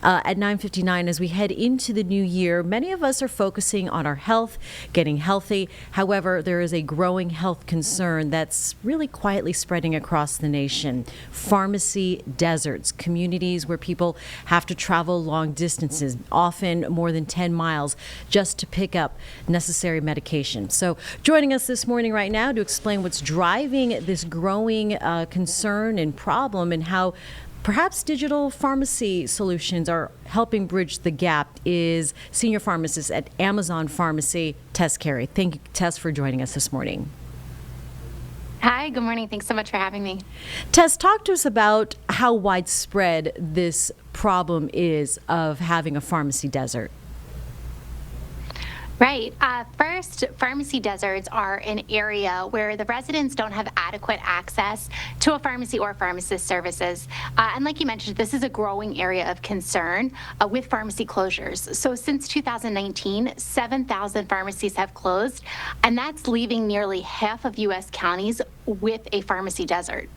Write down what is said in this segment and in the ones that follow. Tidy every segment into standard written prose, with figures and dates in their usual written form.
at 9:59 as we head into the new year. Many of us are focusing on our health, getting healthy. However, there is a growing health concern that's really quietly spreading across the nation. Pharmacy deserts, communities where people have to travel long distances, often more than 10 miles, just to pick up necessary medication. So joining us this morning right now to explain what's driving this growing concern and problem and how perhaps digital pharmacy solutions are helping bridge the gap is senior pharmacist at Amazon Pharmacy, Tess Carey. Thank you, Tess, for joining us this morning. Hi, good morning. Thanks so much for having me. Tess, talk to us about how widespread this problem is of having a pharmacy desert. Right. First, pharmacy deserts are an area where the residents don't have adequate access to a pharmacy or pharmacist services. And like you mentioned, this is a growing area of concern with pharmacy closures. So since 2019, 7,000 pharmacies have closed, and that's leaving nearly half of U.S. counties with a pharmacy desert.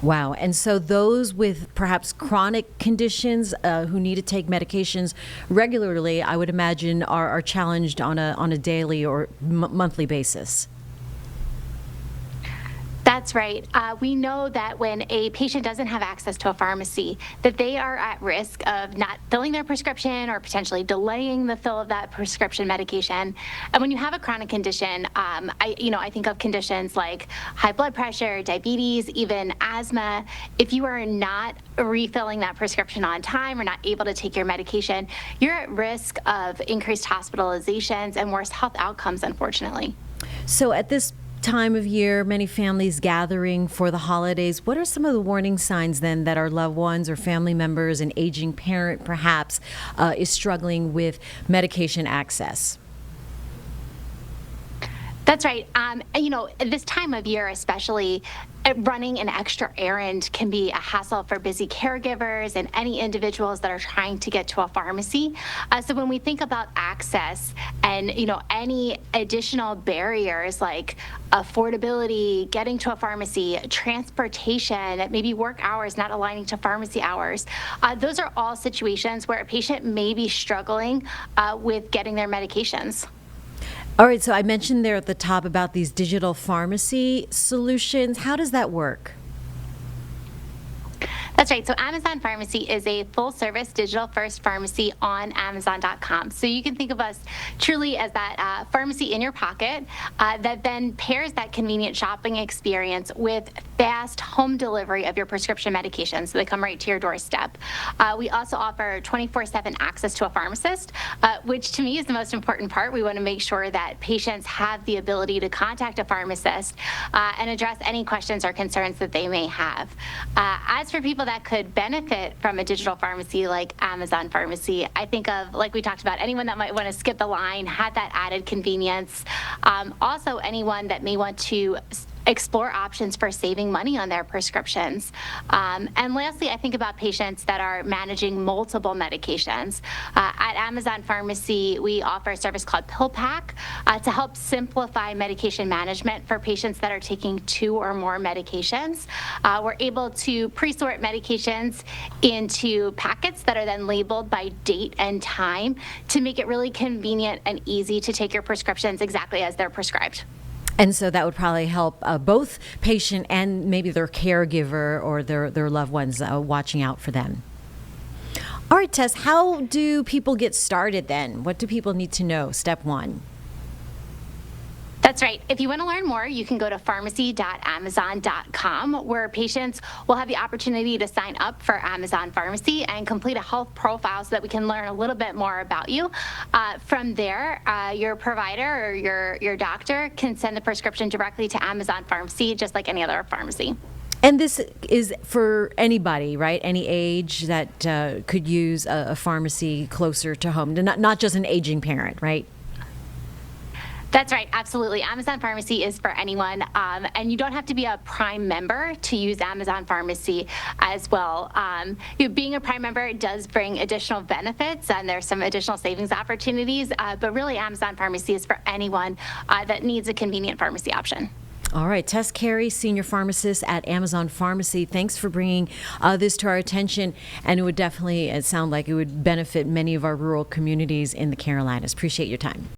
Wow. And so those with perhaps chronic conditions who need to take medications regularly, I would imagine, are challenged on a daily or monthly basis. That's right. We know that when a patient doesn't have access to a pharmacy, that they are at risk of not filling their prescription or potentially delaying the fill of that prescription medication. And when you have a chronic condition, I think of conditions like high blood pressure, diabetes, even asthma. If you are not refilling that prescription on time or not able to take your medication, you're at risk of increased hospitalizations and worse health outcomes, unfortunately. So at this time of year, many families gathering for the holidays. What are some of the warning signs then that our loved ones or family members, an aging parent perhaps, is struggling with medication access? That's right. This time of year, especially, running an extra errand can be a hassle for busy caregivers and any individuals that are trying to get to a pharmacy. So when we think about access and, any additional barriers like affordability, getting to a pharmacy, transportation, maybe work hours not aligning to pharmacy hours, those are all situations where a patient may be struggling with getting their medications. All right, so I mentioned there at the top about these digital pharmacy solutions. How does that work? That's right. So Amazon Pharmacy is a full-service digital-first pharmacy on Amazon.com. So you can think of us truly as that pharmacy in your pocket that then pairs that convenient shopping experience with fast home delivery of your prescription medications. So they come right to your doorstep. We also offer 24/7 access to a pharmacist, which to me is the most important part. We want to make sure that patients have the ability to contact a pharmacist and address any questions or concerns that they may have. As for people that could benefit from a digital pharmacy like Amazon Pharmacy, I think of, like we talked about, anyone that might want to skip the line, have that added convenience. Also, anyone that may want to explore options for saving money on their prescriptions. And lastly, I think about patients that are managing multiple medications. At Amazon Pharmacy, we offer a service called PillPack to help simplify medication management for patients that are taking 2 or more medications. We're able to pre-sort medications into packets that are then labeled by date and time to make it really convenient and easy to take your prescriptions exactly as they're prescribed. And so that would probably help both patient and maybe their caregiver or their loved ones watching out for them. All right, Tess, how do people get started then? What do people need to know? Step 1. That's right. If you want to learn more, you can go to pharmacy.amazon.com, where patients will have the opportunity to sign up for Amazon Pharmacy and complete a health profile so that we can learn a little bit more about you. From there, your provider or your doctor can send the prescription directly to Amazon Pharmacy, just like any other pharmacy. And this is for anybody, right? Any age that could use a pharmacy closer to home, not just an aging parent, right? That's right. Absolutely. Amazon Pharmacy is for anyone, and you don't have to be a Prime member to use Amazon Pharmacy as well. Being a Prime member does bring additional benefits, and there's some additional savings opportunities, but really Amazon Pharmacy is for anyone that needs a convenient pharmacy option. All right, Tess Carey, Senior Pharmacist at Amazon Pharmacy. Thanks for bringing this to our attention. And it would definitely sound like it would benefit many of our rural communities in the Carolinas. Appreciate your time.